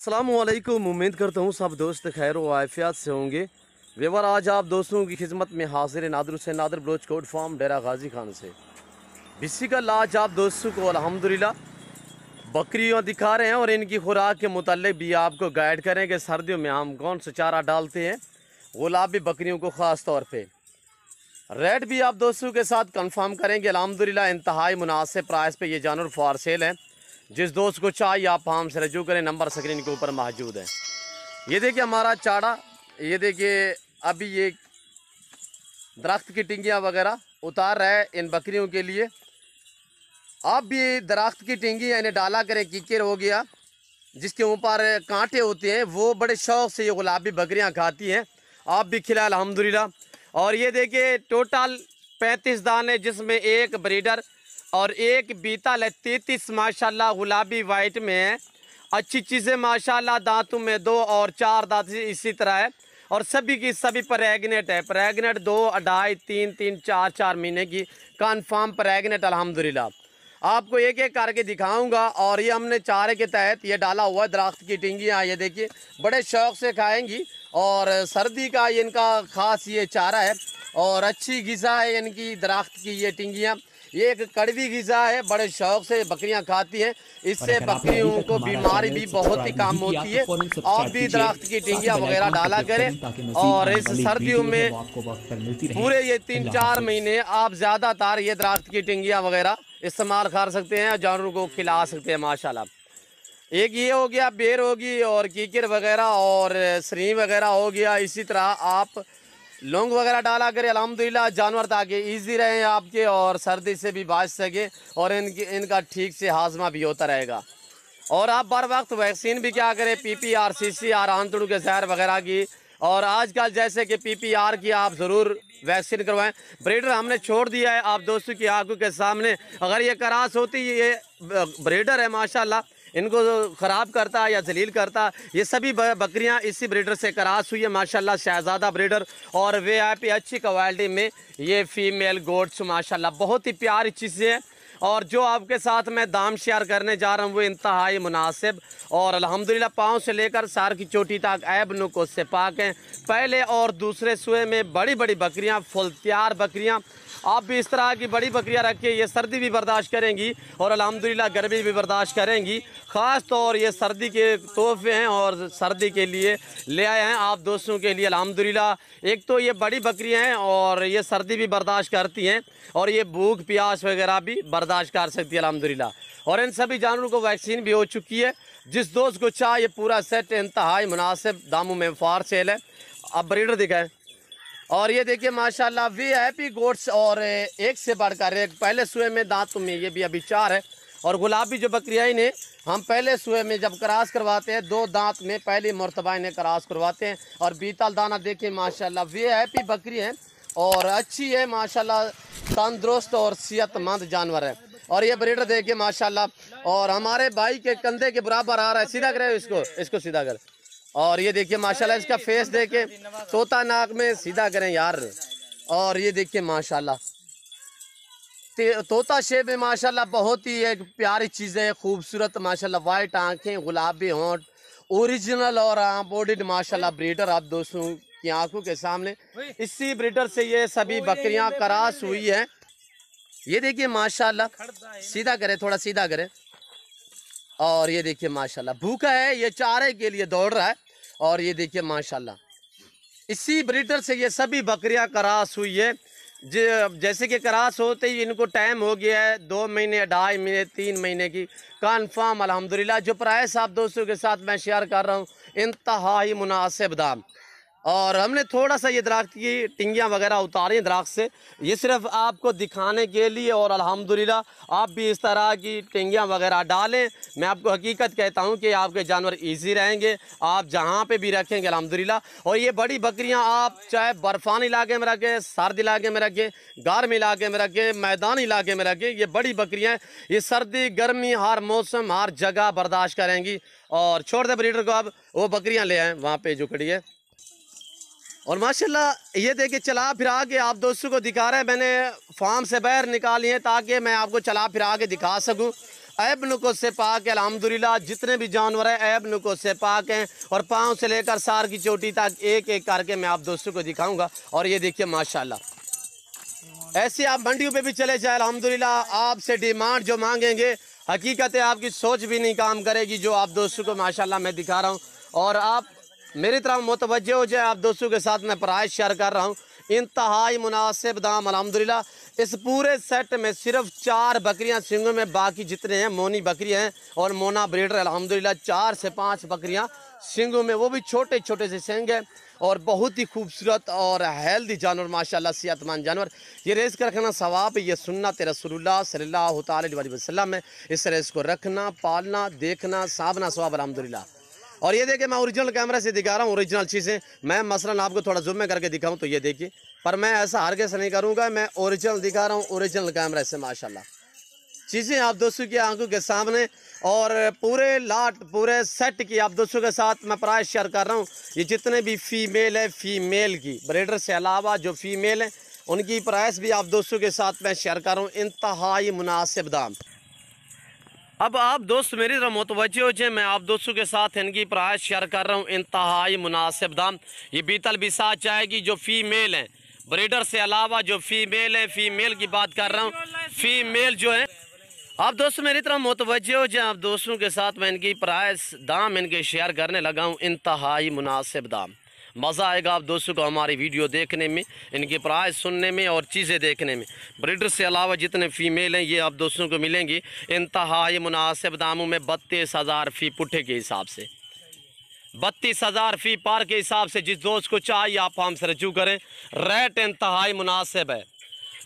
अस्सलामुअलैकुम। उम्मीद करता हूँ सब दोस्त खैर व आफियत से होंगे। व्यवर आज आप दोस्तों की खिदमत में हाजिर नादर हुसैन नादर बलोच कोट फार्म डेरा गाजी खान से बिसिकल आज आप दोस्तों को अल्हम्दुलिल्लाह बकरियाँ दिखा रहे हैं और इनकी खुराक के मुतालिक भी आपको गाइड करेंगे। सर्दियों में हम कौन सा चारा डालते हैं गुलाबी बकरियों को ख़ास तौर पे। रेट भी आप दोस्तों के साथ कंफर्म करेंगे। अल्हम्दुलिल्लाह इंतहाई मुनासिब प्राइस पे ये जानवर फॉर सेल है। जिस दोस्त को चाहिए आप हम से रजू करें, नंबर स्क्रीन के ऊपर मौजूद है। ये देखिए हमारा चाड़ा, ये देखिए अभी ये दरख्त की टिंगियाँ वगैरह उतार रहा है इन बकरियों के लिए। आप भी दरख्त की टिंगी इन्हें डाला करें, कीकर हो गया जिसके ऊपर कांटे होते हैं वो बड़े शौक़ से ये गुलाबी बकरियां खाती हैं। आप भी खिलाए अल्हम्दुलिल्लाह। और ये देखिए टोटल 35 दाने जिसमें एक ब्रीडर और एक बीतल है। 33 माशाल्लाह गुलाबी वाइट में है। अच्छी चीज़ें माशाल्लाह, दांतों में 2 और 4 दांत इसी तरह है और सभी की सभी प्रेग्नेंट है। प्रेग्नेंट 2, 2.5, 3, 3, 4 महीने की कन्फर्म प्रेग्नेंट अल्हम्दुलिल्लाह। आपको एक एक करके दिखाऊंगा। और ये हमने चारे के तहत ये डाला हुआ है दरख्त की टिंगियाँ। ये देखिए बड़े शौक़ से खाएंगी और सर्दी का इनका ख़ास ये चारा है और अच्छी ग़िज़ा है इनकी दरख्त की ये टिंगियाँ। ये एक कड़वी ग़िज़ा है, बड़े शौक़ से बकरियां खाती हैं। इससे बकरियों को बीमारी भी बहुत ही कम होती है। आप भी दरख्त की टिंगियाँ वगैरह डाला करें और इस सर्दियों में पूरे ये 3-4 महीने आप ज़्यादातर ये दरख्त की टिंगियाँ वगैरह इस्तेमाल कर सकते हैं, जानवरों को खिला सकते हैं माशाल्लाह। एक ये हो गया बेर होगी और कीकर वगैरह और सरी वगैरह हो गया। इसी तरह आप लौंग वगैरह डाला करें अल्हम्दुलिल्लाह, जानवर ताकि इजी रहें आपके और सर्दी से भी बच सके और इनका ठीक से हाजमा भी होता रहेगा। और आप बर वक्त वैक्सीन भी क्या करें, PPR, CCR, आंतड़ों के जहर वगैरह की। और आजकल जैसे कि PPR की आप ज़रूर वैक्सीन करवाएं। ब्रीडर हमने छोड़ दिया है आप दोस्तों की आंखों के सामने। अगर ये करास होती, ये ब्रीडर है माशाल्लाह, इनको ख़राब करता है या जलील करता, ये सभी बकरियां इसी ब्रीडर से करास हुई है माशाल्लाह। शहजादा ब्रीडर और VIP अच्छी क्वालिटी में ये फीमेल गोट्स माशाल्लाह बहुत ही प्यारी चीज़ें हैं। और जो आपके साथ मैं दाम शेयर करने जा रहा हूँ वो इंतहाई मुनासिब और अल्हम्दुलिल्लाह पाँव से लेकर सर की चोटी तक ऐब नुक्स से पाक हैं। पहले और दूसरे सुए में बड़ी बड़ी बकरियाँ, फुल तैयार बकरियाँ। आप भी इस तरह की बड़ी बकरियां रखिए, ये सर्दी भी बर्दाश्त करेंगी और अल्हम्दुलिल्लाह गर्मी भी बर्दाश्त करेंगी। ख़ास तौर ये सर्दी के तोहफे हैं और सर्दी के लिए ले आए हैं आप दोस्तों के लिए अल्हम्दुलिल्लाह। एक तो ये बड़ी बकरियां हैं और ये सर्दी भी बर्दाश्त करती हैं और ये भूख प्यास वगैरह भी बर्दाश्त कर सकती है अल्हम्दुलिल्लाह। और इन सभी जानवरों को वैक्सीन भी हो चुकी है। जिस दोस्त को चाहे ये पूरा सेट इंतहाई मुनासिब दामों में फॉर सेल है। अब ब्रीडर दिखाएँ। और ये देखिए माशाल्लाह VIP गोट्स और एक से बढ़कर एक। पहले सुए में दांतों में ये भी अभी 4 है और गुलाबी जो बकरियाँ इन्हें हम पहले सुए में जब क्रॉस करवाते हैं 2 दांत में पहली मरतबा इन्हें क्रॉस करवाते हैं। और बीतल दाना देखिए माशाल्लाह VIP बकरी है और अच्छी है माशाल्लाह, तंदुरुस्त और सेहतमंद जानवर है। और ये ब्रीडर देखिए माशाल्लाह और हमारे भाई के कंधे के बराबर आ रहा है। सीधा करे इसको सीधा कर। और ये देखिए माशाल्लाह इसका फेस देखे, तोता नाक में, सीधा करें यार। और ये देखिए माशाल्लाह तोता शेप में माशाल्लाह बहुत ही एक प्यारी चीज़ है, खूबसूरत माशाल्लाह, वाइट आंखें, गुलाबी होंठ, ओरिजिनल और बॉडीड माशाल्लाह ब्रीडर आप दोस्तों की आंखों के सामने। इसी ब्रीडर से ये सभी बकरियां क्रॉस हुई हैं। ये देखिए माशाल्लाह, सीधा करे, थोड़ा सीधा करे। और ये देखिए माशाल्लाह भूखा है, ये चारे के लिए दौड़ रहा है। और ये देखिए माशाल्लाह इसी ब्रीडर से ये सभी बकरियां क्रॉस हुई है। जैसे कि क्रॉस होते ही इनको टाइम हो गया है 2 महीने, 2.5 महीने, 3 महीने की कन्फर्म अल्हम्दुलिल्लाह। जो प्राइस आप दोस्तों के साथ मैं शेयर कर रहा हूँ इंतहाई मुनासिब दाम। और हमने थोड़ा सा ये दरख्त की टिंगियाँ वगैरह उतारी दरख्त से, ये सिर्फ आपको दिखाने के लिए। और अल्हम्दुलिल्लाह आप भी इस तरह की टिंगियाँ वगैरह डालें। मैं आपको हकीकत कहता हूँ कि आपके जानवर इजी रहेंगे, आप जहाँ पे भी रखेंगे अल्हम्दुलिल्लाह। और ये बड़ी बकरियाँ आप चाहे बर्फानी इलाके में रखें, सर्द इलाके में रखें, गर्म इलाके में रखें, मैदानी इलाके में रखें, ये बड़ी बकरियाँ ये सर्दी गर्मी हर मौसम हर जगह बर्दाश्त करेंगी। और छोड़ दे ब्रीडर को, अब वो बकरियाँ ले आएँ वहाँ पे जो खड़ी है। और माशाल्लाह ये देखिए चला फिरा के आप दोस्तों को दिखा रहे हैं। मैंने फार्म से बाहर निकाली है ताकि मैं आपको चला फिरा के दिखा सकूं। ऐब नुको से पाक है अल्हम्दुलिल्लाह। जितने भी जानवर हैं ऐब नुको से पाक हैं और पाँव से लेकर सार की चोटी तक एक एक करके मैं आप दोस्तों को दिखाऊंगा। और ये देखिए माशाल्लाह, ऐसे आप मंडियों पे भी चले जाए अल्हम्दुलिल्लाह, आपसे डिमांड जो मांगेंगे हकीकत है आपकी सोच भी नहीं काम करेगी, जो आप दोस्तों को माशाल्लाह मैं दिखा रहा हूँ। और आप मेरी तरफ मुतवज्जे हो जाए, आप दोस्तों के साथ मैं प्राइस शेयर कर रहा हूँ इंतहाई मुनासिब दाम अल्हम्दुलिल्लाह। इस पूरे सेट में सिर्फ 4 बकरियां सिंगों में, बाकी जितने हैं मोनी बकरियां हैं और मोना ब्रीडर अल्हम्दुलिल्लाह। 4 से 5 बकरियां सिंगों में, वो भी छोटे छोटे से सिंग है और बहुत ही खूबसूरत और हेल्दी जानवर माशाल्लाह, सेहतमंद जानवर। ये रेस का रखना सवाब, ये सुन्नत रसूलुल्लाह सल्लल्लाहु अलैहि वसल्लम है। इस रेस को रखना, पालना, देखना, साबना सवाब अल्हम्दुलिल्लाह। और ये देखिए मैं ओरिजिनल कैमरा से दिखा रहा हूँ, ओरिजिनल चीज़ें। मैं मसलन आपको थोड़ा जूम में करके दिखाऊँ तो ये देखिए, पर मैं ऐसा हरगिज़ नहीं करूँगा, मैं ओरिजिनल दिखा रहा हूँ ओरिजिनल कैमरा से माशाल्लाह। चीज़ें आप दोस्तों की आंखों के सामने और पूरे लाट पूरे सेट की आप दोस्तों के साथ मैं प्राइस शेयर कर रहा हूँ। ये जितने भी फीमेल है, फीमेल की ब्रीडर से अलावा जो फीमेल है उनकी प्राइस भी आप दोस्तों के साथ मैं शेयर कर रहा हूँ इंतहाई मुनासिब दाम। अब आप दोस्त मेरी तरफ मुतवज्जे हो जाए, मैं आप दोस्तों के साथ इनकी प्राइस शेयर कर रहा हूँ इंतहाई मुनासिब दाम। ये बीतल बिसात जाएगी जो फीमेल हैं ब्रीडर से अलावा, जो फीमेल है, फीमेल की बात कर रहा हूँ। फीमेल जो है आप दोस्तों मेरी तरफ मुतवज्जे हो जाए, आप दोस्तों के साथ मैं इनकी प्राइस दाम इनके शेयर करने लगा हूँ इंतहाई मुनासिब दाम। मज़ा आएगा आप दोस्तों को हमारी वीडियो देखने में, इनकी प्राइस सुनने में और चीज़ें देखने में। ब्रीडर से अलावा जितने फ़ीमेल हैं ये आप दोस्तों को मिलेंगी इंतहाई मुनासिब दामों में। 32,000 फ़ी पुट्ठे के हिसाब से, 32,000 फ़ी पार के हिसाब से। जिस दोस्त को चाहिए आप हमसे रजू करें, रेट इंतहाई मुनासिब है।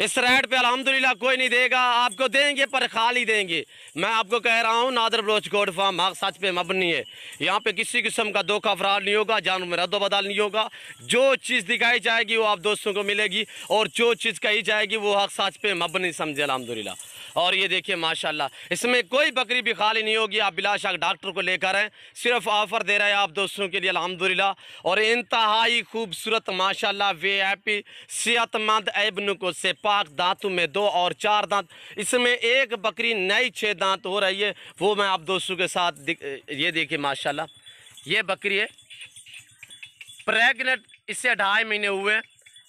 इस रेट पे अल्हम्दुलिल्लाह कोई नहीं देगा, आपको देंगे पर खाली देंगे। मैं आपको कह रहा हूँ नादर बलोच गोट फार्म हक सच पे मबनी है। यहाँ पे किसी किस्म का धोखा फराड नहीं होगा, जानवर में रद्दोबदल नहीं होगा। जो चीज़ दिखाई जाएगी वो आप दोस्तों को मिलेगी और जो चीज़ कही जाएगी वो हक सच पे मबनी समझे अल्हम्दुलिल्लाह। और ये देखिए माशाल्लाह, इसमें कोई बकरी भी खाली नहीं होगी। आप बिलाशक डॉक्टर को लेकर आए, सिर्फ ऑफ़र दे रहे हैं आप दोस्तों के लिए अल्हम्दुलिल्लाह। और इंतहाई खूबसूरत माशाल्लाह VIP सेहतमंद ऐबनुको से पाक दांतों में 2 और 4 दांत। इसमें एक बकरी नई 6 दांत हो रही है, वो मैं आप दोस्तों के साथ ये देखिए माशाल्लाह, ये बकरी है प्रेगनेंट, इससे 2.5 महीने हुए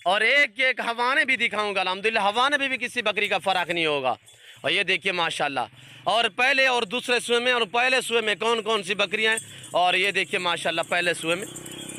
और एक एक हवाने भी दिखाऊंगा अल्हम्दुलिल्लाह। हवाने में भी किसी बकरी का फ़र्क नहीं होगा। और ये देखिए माशाल्लाह, और पहले और दूसरे सुए में और पहले सुए में कौन कौन सी बकरियां हैं। और ये देखिए माशाल्लाह पहले सुए में,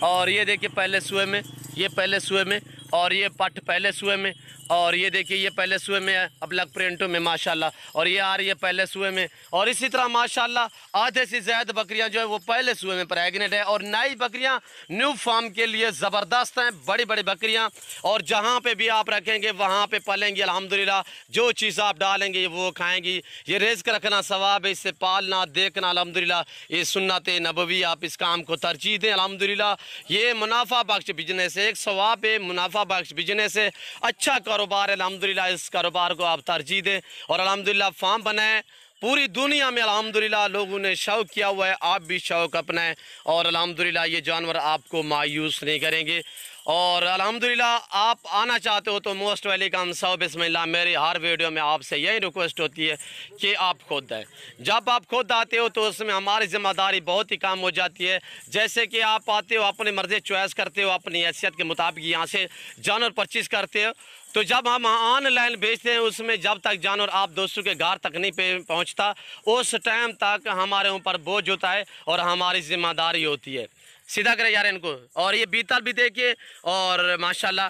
और ये देखिए पहले सुए में, ये पहले सुए में, और ये पट पहले सुए में, और ये देखिए ये पहले सुए में है अबलग प्रिंटों में माशाल्लाह, और ये आ रही है पहले सुए में। और इसी तरह माशाल्लाह आधे से ज़्यादा बकरियां जो है वो पहले सुए में प्रेग्नेंट है। और नई बकरियां न्यू फार्म के लिए ज़बरदस्त हैं, बड़ी बड़ी बकरियां। और जहां पे भी आप रखेंगे वहां पे पलेंगी अल्हम्दुलिल्लाह। जो चीज़ आप डालेंगे वो खाएंगी। ये रिज़्क़ रखना सवाब है, इससे पालना देखना अल्हम्दुलिल्लाह ये सुन्नत नबवी। आप इस काम को तरजीह दें अल्हम्दुलिल्लाह। ये मुनाफा बख्श बिजनेस है, एक सवाब है, मुनाफा बख्श बिजनेस है, अच्छा कारोबार है अल्हम्दुलिल्लाह। इस कारोबार को आप तरजीह दें और अल्हम्दुलिल्लाह फार्म बनाएं। पूरी दुनिया में अल्हम्दुलिल्लाह लोगों ने शौक़ किया हुआ है, आप भी शौक़ अपनाएं और अल्हम्दुलिल्लाह ये जानवर आपको मायूस नहीं करेंगे। और अल्हम्दुलिल्लाह आप आना चाहते हो तो मोस्ट वेलकम। सौ बिस्मिल्लाह। मेरी हर वीडियो में आपसे यही रिक्वेस्ट होती है कि आप खुद आए। जब आप खुद आते हो तो उसमें हमारी ज़िम्मेदारी बहुत ही कम हो जाती है। जैसे कि आप आते हो अपनी मर्ज़ी चॉइस करते हो, अपनी हैसियत के मुताबिक यहाँ से जानवर परचेज़ करते हो। तो जब हम ऑनलाइन भेजते हैं उसमें जब तक जानवर आप दोस्तों के घर तक नहीं पहुँचता उस टाइम तक हमारे ऊपर बोझ होता है और हमारी ज़िम्मेदारी होती है। सीधा करें यार इनको। और ये बीतल भी देखिए और माशाल्लाह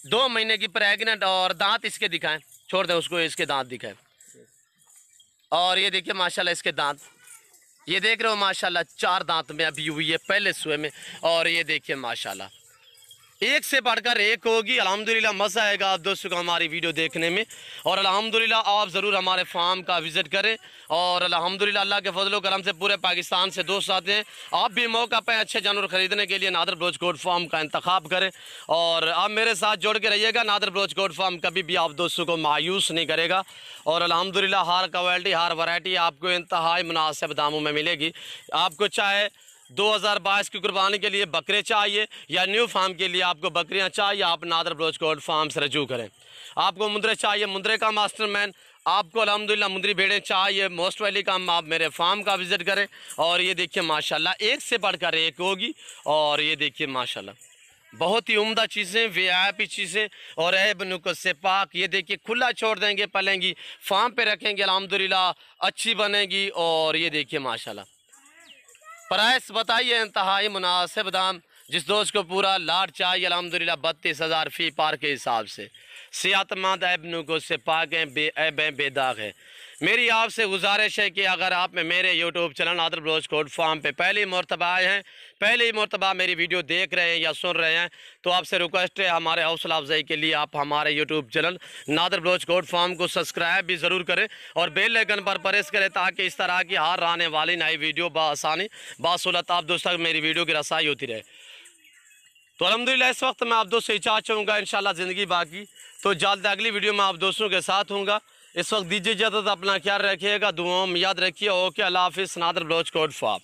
2 महीने की प्रेग्नेंट। और दांत इसके दिखाएं, छोड़ दें उसको, इसके दांत दिखाएं। और ये देखिए माशाल्लाह इसके दांत, ये देख रहे हो माशाल्लाह 4 दांत में अभी हुई है पहले सुए में। और ये देखिए माशाल्लाह एक से बढ़कर एक होगी अल्हम्दुलिल्लाह। मज़ा आएगा आप दोस्तों को हमारी वीडियो देखने में। और अल्हम्दुलिल्लाह आप ज़रूर हमारे फार्म का विज़िट करें। और अल्हम्दुलिल्लाह अल्लाह के फजल करम से पूरे पाकिस्तान से दोस्त आते हैं। आप भी मौका पाएँ अच्छे जानवर ख़रीदने के लिए नादर बलोच गोट फार्म का इंतखाब करें। और आप मेरे साथ जोड़ के रहिएगा। नादर बलोच गोट फार्म कभी भी आप दोस्तों को मायूस नहीं करेगा। और अल्हम्दुलिल्लाह हर क्वालिटी हर वैरायटी आपको इंतहाई मुनासिब दामों में मिलेगी। आपको चाहे 2022 की कुर्बानी के लिए बकरे चाहिए या न्यू फार्म के लिए आपको बकरियां चाहिए, आप नादर बलोच गोट फार्म से रजू करें। आपको मुंदरे चाहिए, मुंदरे का मास्टरमैन आपको अल्हम्दुलिल्लाह मुंदरी भेड़ें चाहिए, मोस्ट वेलकम, आप मेरे फार्म का विज़िट करें। और ये देखिए माशाल्लाह एक से बढ़कर एक होगी। और ये देखिए माशाल्लाह बहुत ही उम्दा चीज़ें, वीआईपी चीज़ें और ऐब नुक्स से पाक। ये देखिए खुला छोड़ देंगे, पलेंगी, फार्म पे रखेंगे, अल्हम्दुलिल्लाह अच्छी बनेगी। और ये देखिए माशाल्लाह प्राइस बताइए इंतहाई मुनासिब दाम। जिस दोस्त को पूरा लाट चाहिए अल्हम्दुलिल्लाह 32,000 फी पार के हिसाब से। सेहतमंद ऐब नुक्स से पाक हैं, बेऐब हैं, बेदाग है। मेरी आपसे गुजारिश है कि अगर आप मेरे YouTube channel Nadir Baloch Kot farm पे पहली मरतबा आए हैं, पहली मरतबा मेरी वीडियो देख रहे हैं या सुन रहे हैं, तो आपसे रिक्वेस्ट है हमारे हौसला अफजाई के लिए आप हमारे YouTube channel Nadir Baloch Kot farm को सब्सक्राइब भी ज़रूर करें और बेल आइकन पर प्रेस करें, ताकि इस तरह की हर आने वाली नई वीडियो बआसानी बासहूलत आप दोस्तों तक मेरी वीडियो की रसाई होती रहे। तो अल्हम्दुलिल्लाह इस वक्त मैं आप दोस्तों से इजाज़त चाहूँगा, इंशाल्लाह ज़िंदगी बाकी तो जल्द अगली वीडियो में आप दोस्तों के साथ हूँगा। इस वक्त दीजिए इजाज़त, अपना ख्याल रखिएगा, दुआओं में याद रखिए। ओके, अल्लाह हाफिज़। नादिर बलोच कोट फार्म।